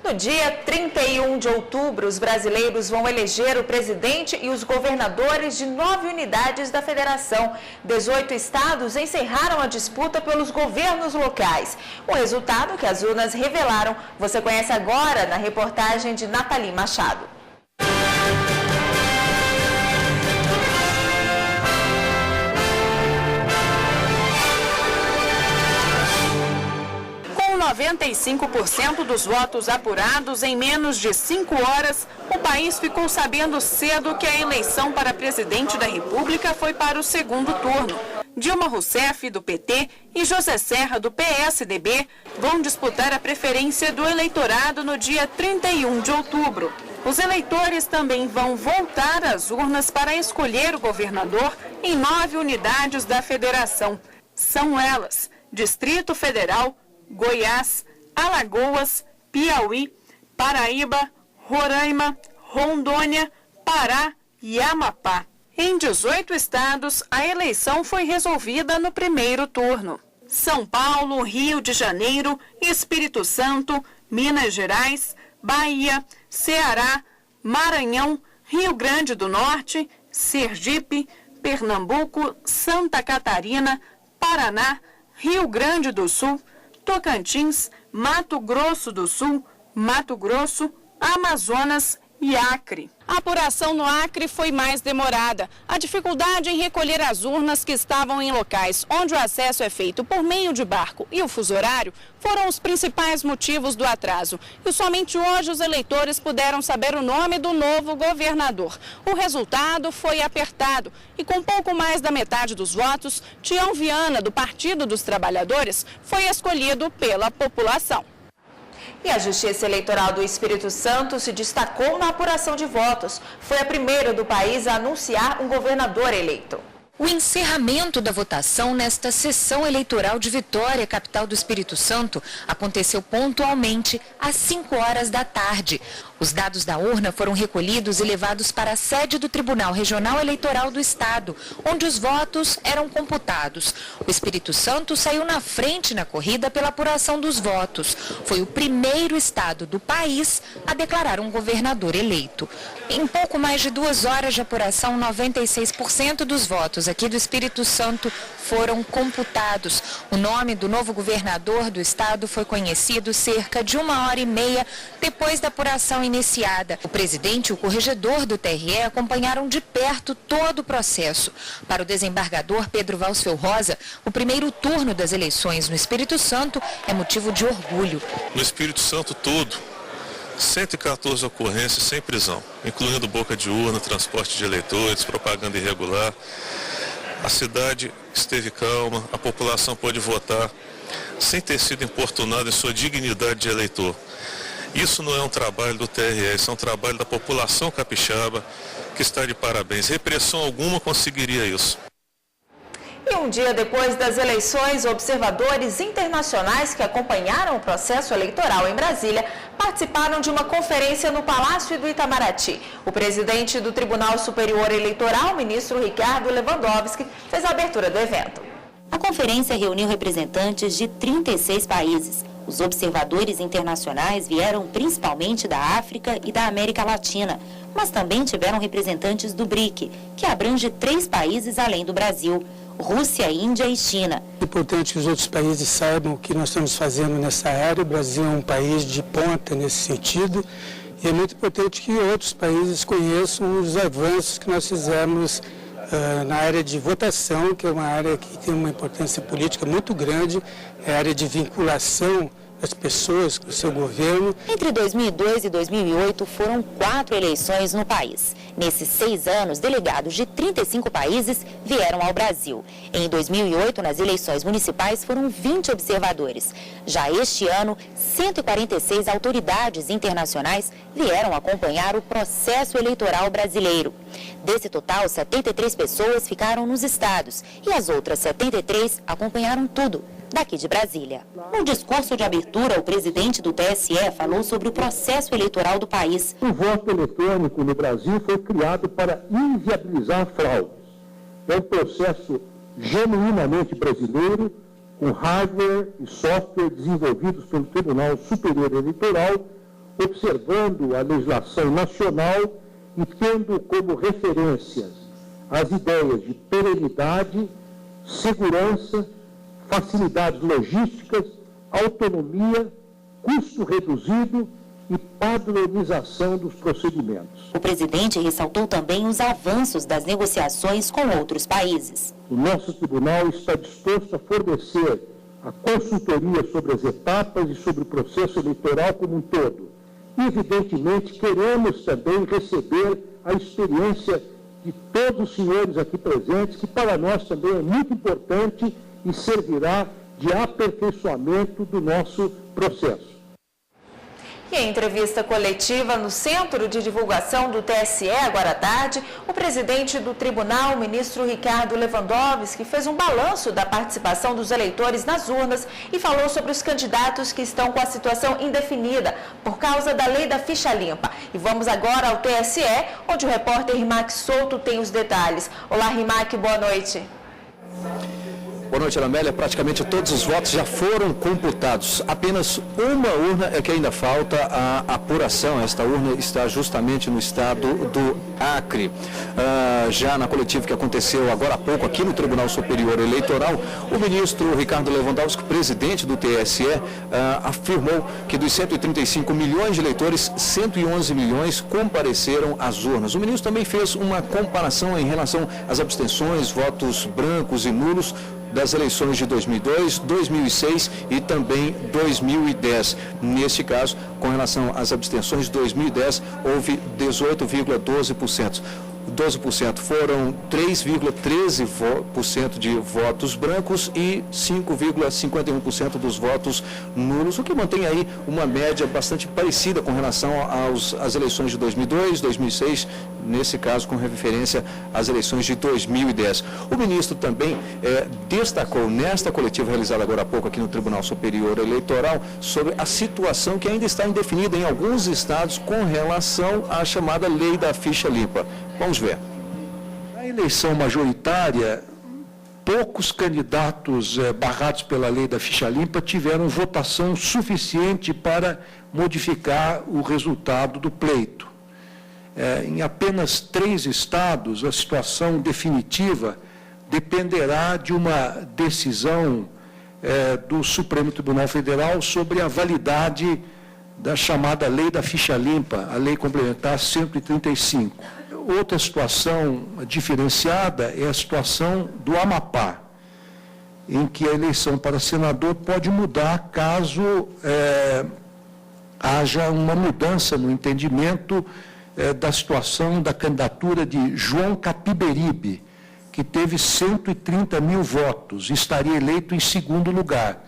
No dia 31 de outubro, os brasileiros vão eleger o presidente e os governadores de 9 unidades da federação. 18 estados encerraram a disputa pelos governos locais. O resultado que as urnas revelaram, você conhece agora na reportagem de Nathalie Machado. Com 95% dos votos apurados em menos de 5 horas, o país ficou sabendo cedo que a eleição para presidente da República foi para o segundo turno. Dilma Rousseff, do PT, e José Serra, do PSDB, vão disputar a preferência do eleitorado no dia 31 de outubro. Os eleitores também vão voltar às urnas para escolher o governador em 9 unidades da federação. São elas: Distrito Federal, Goiás, Alagoas, Piauí, Paraíba, Roraima, Rondônia, Pará e Amapá. Em 18 estados, a eleição foi resolvida no primeiro turno. São Paulo, Rio de Janeiro, Espírito Santo, Minas Gerais, Bahia, Ceará, Maranhão, Rio Grande do Norte, Sergipe, Pernambuco, Santa Catarina, Paraná, Rio Grande do Sul, Tocantins, Mato Grosso do Sul, Mato Grosso, Amazonas e Acre. A apuração no Acre foi mais demorada. A dificuldade em recolher as urnas que estavam em locais onde o acesso é feito por meio de barco e o fuso horário foram os principais motivos do atraso. E somente hoje os eleitores puderam saber o nome do novo governador. O resultado foi apertado e com pouco mais da metade dos votos, Tião Viana, do Partido dos Trabalhadores, foi escolhido pela população. E a Justiça Eleitoral do Espírito Santo se destacou na apuração de votos. Foi a primeira do país a anunciar um governador eleito. O encerramento da votação nesta sessão eleitoral de Vitória, capital do Espírito Santo, aconteceu pontualmente às 5 horas da tarde. Os dados da urna foram recolhidos e levados para a sede do Tribunal Regional Eleitoral do Estado, onde os votos eram computados. O Espírito Santo saiu na frente na corrida pela apuração dos votos. Foi o primeiro estado do país a declarar um governador eleito. Em pouco mais de 2 horas de apuração, 96% dos votos aqui do Espírito Santo foram computados. O nome do novo governador do estado foi conhecido cerca de 1h30 depois da apuração iniciada. O presidente e o corregedor do TRE acompanharam de perto todo o processo. Para o desembargador Pedro Valsfel Rosa, o primeiro turno das eleições no Espírito Santo é motivo de orgulho. No Espírito Santo todo, 114 ocorrências sem prisão, incluindo boca de urna, transporte de eleitores, propaganda irregular. A cidade esteve calma, a população pôde votar sem ter sido importunada em sua dignidade de eleitor. Isso não é um trabalho do TRE, isso é um trabalho da população capixaba, que está de parabéns. Repressão alguma conseguiria isso. E um dia depois das eleições, observadores internacionais que acompanharam o processo eleitoral em Brasília participaram de uma conferência no Palácio do Itamaraty. O presidente do Tribunal Superior Eleitoral, ministro Ricardo Lewandowski, fez a abertura do evento. A conferência reuniu representantes de 36 países. Os observadores internacionais vieram principalmente da África e da América Latina, mas também tiveram representantes do BRIC, que abrange 3 países além do Brasil: Rússia, Índia e China. É importante que os outros países saibam o que nós estamos fazendo nessa área. O Brasil é um país de ponta nesse sentido e é muito importante que outros países conheçam os avanços que nós fizemos na área de votação, que é uma área que tem uma importância política muito grande, é a área de vinculação das pessoas com o seu governo. Entre 2002 e 2008 foram 4 eleições no país. Nesses 6 anos, delegados de 35 países vieram ao Brasil. Em 2008, nas eleições municipais, foram 20 observadores. Já este ano, 146 autoridades internacionais vieram acompanhar o processo eleitoral brasileiro. Desse total, 73 pessoas ficaram nos estados e as outras 73 acompanharam tudo daqui de Brasília. No discurso de abertura, o presidente do TSE falou sobre o processo eleitoral do país. O voto eletrônico no Brasil foi criado para inviabilizar fraudes. É um processo genuinamente brasileiro, com hardware e software desenvolvidos pelo Tribunal Superior Eleitoral, observando a legislação nacional e tendo como referências as ideias de perenidade, segurança, facilidades logísticas, autonomia, custo reduzido e padronização dos procedimentos. O presidente ressaltou também os avanços das negociações com outros países. O nosso tribunal está disposto a fornecer a consultoria sobre as etapas e sobre o processo eleitoral como um todo. E, evidentemente, queremos também receber a experiência de todos os senhores aqui presentes, que para nós também é muito importante e servirá de aperfeiçoamento do nosso processo. E em entrevista coletiva no Centro de Divulgação do TSE, agora à tarde, o presidente do tribunal, o ministro Ricardo Lewandowski, fez um balanço da participação dos eleitores nas urnas e falou sobre os candidatos que estão com a situação indefinida por causa da lei da ficha limpa. E vamos agora ao TSE, onde o repórter Rimac Souto tem os detalhes. Olá, Rimac, boa noite. Boa noite, Amélia. Praticamente todos os votos já foram computados. Apenas uma urna é que ainda falta a apuração. Esta urna está justamente no estado do Acre. Já na coletiva que aconteceu agora há pouco aqui no Tribunal Superior Eleitoral, o ministro Ricardo Lewandowski, presidente do TSE, afirmou que dos 135 milhões de eleitores, 111 milhões compareceram às urnas. O ministro também fez uma comparação em relação às abstenções, votos brancos e nulos das eleições de 2002, 2006 e também 2010. Neste caso, com relação às abstenções de 2010, houve 18,12%. 12% foram 3,13% de votos brancos e 5,51% dos votos nulos, o que mantém aí uma média bastante parecida com relação às eleições de 2002, 2006, nesse caso com referência às eleições de 2010. O ministro também destacou nesta coletiva realizada agora há pouco aqui no Tribunal Superior Eleitoral sobre a situação que ainda está indefinida em alguns estados com relação à chamada lei da ficha limpa. Vamos ver. Na eleição majoritária, poucos candidatos barrados pela lei da ficha limpa tiveram votação suficiente para modificar o resultado do pleito. Em apenas 3 estados, a situação definitiva dependerá de uma decisão do Supremo Tribunal Federal sobre a validade da chamada lei da ficha limpa, a lei complementar 135. Outra situação diferenciada é a situação do Amapá, em que a eleição para senador pode mudar caso haja uma mudança no entendimento da situação da candidatura de João Capiberibe, que teve 130 mil votos, estaria eleito em segundo lugar.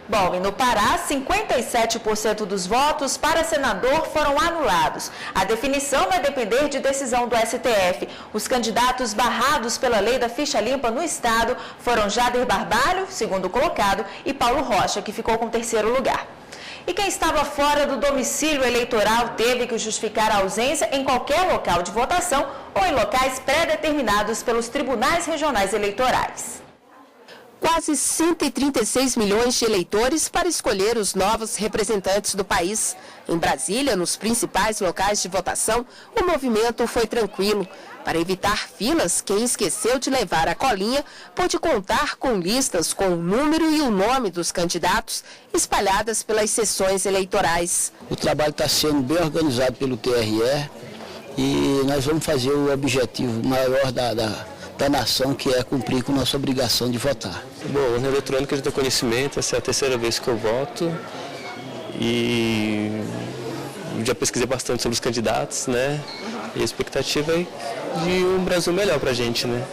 Bom, e no Pará, 57% dos votos para senador foram anulados. A definição vai depender de decisão do STF. Os candidatos barrados pela lei da ficha limpa no estado foram Jader Barbalho, segundo colocado, e Paulo Rocha, que ficou com o terceiro lugar. E quem estava fora do domicílio eleitoral teve que justificar a ausência em qualquer local de votação ou em locais pré-determinados pelos tribunais regionais eleitorais. Quase 136 milhões de eleitores para escolher os novos representantes do país. Em Brasília, nos principais locais de votação, o movimento foi tranquilo. Para evitar filas, quem esqueceu de levar a colinha pôde contar com listas com o número e o nome dos candidatos espalhadas pelas sessões eleitorais. O trabalho está sendo bem organizado pelo TRE e nós vamos fazer o objetivo maior da nação, que é cumprir com nossa obrigação de votar. Bom, urna eletrônica eu já tenho conhecimento, essa é a terceira vez que eu voto e já pesquisei bastante sobre os candidatos, né? E a expectativa é de um Brasil melhor para a gente, né?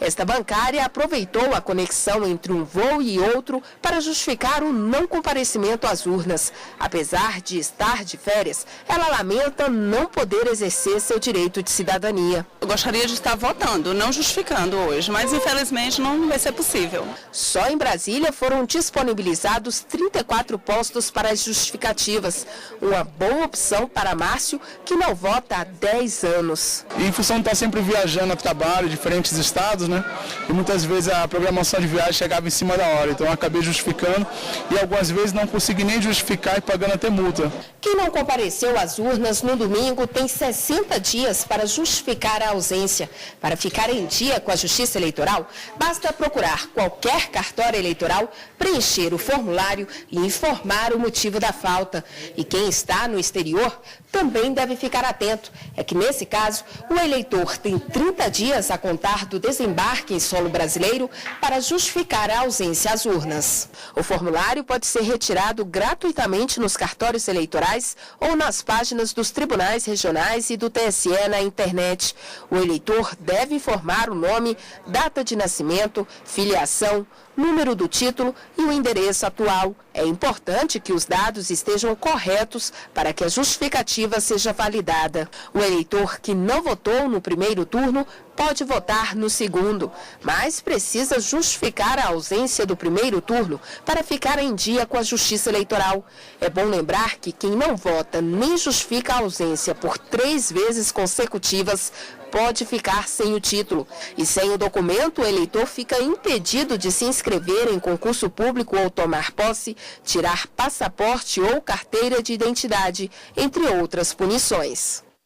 Esta bancária aproveitou a conexão entre um voo e outro para justificar o não comparecimento às urnas. Apesar de estar de férias, ela lamenta não poder exercer seu direito de cidadania. Eu gostaria de estar votando, não justificando hoje, mas infelizmente não vai ser possível. Só em Brasília foram disponibilizados 34 postos para as justificativas. Uma boa opção para Márcio, que não vota há 10 anos. Em função de estar sempre viajando a trabalho, diferentes estados, né? E muitas vezes a programação de viagem chegava em cima da hora, então eu acabei justificando e algumas vezes não consegui nem justificar e pagando até multa. Quem não compareceu às urnas no domingo tem 60 dias para justificar a ausência. Para ficar em dia com a Justiça Eleitoral, basta procurar qualquer cartório eleitoral, preencher o formulário e informar o motivo da falta. E quem está no exterior também deve ficar atento. É que, nesse caso, o eleitor tem 30 dias a contar do desembarque em solo brasileiro para justificar a ausência às urnas. O formulário pode ser retirado gratuitamente nos cartórios eleitorais ou nas páginas dos tribunais regionais e do TSE na internet. O eleitor deve informar o nome, data de nascimento, filiação, número do título e o endereço atual. É importante que os dados estejam corretos para que a justificativa seja validada. O eleitor que não votou no primeiro turno pode votar no segundo, mas precisa justificar a ausência do primeiro turno para ficar em dia com a Justiça Eleitoral. É bom lembrar que quem não vota nem justifica a ausência por 3 vezes consecutivas pode ficar sem o título. E sem o documento, o eleitor fica impedido de se inscrever em concurso público ou tomar posse, tirar passaporte ou carteira de identidade, entre outras punições.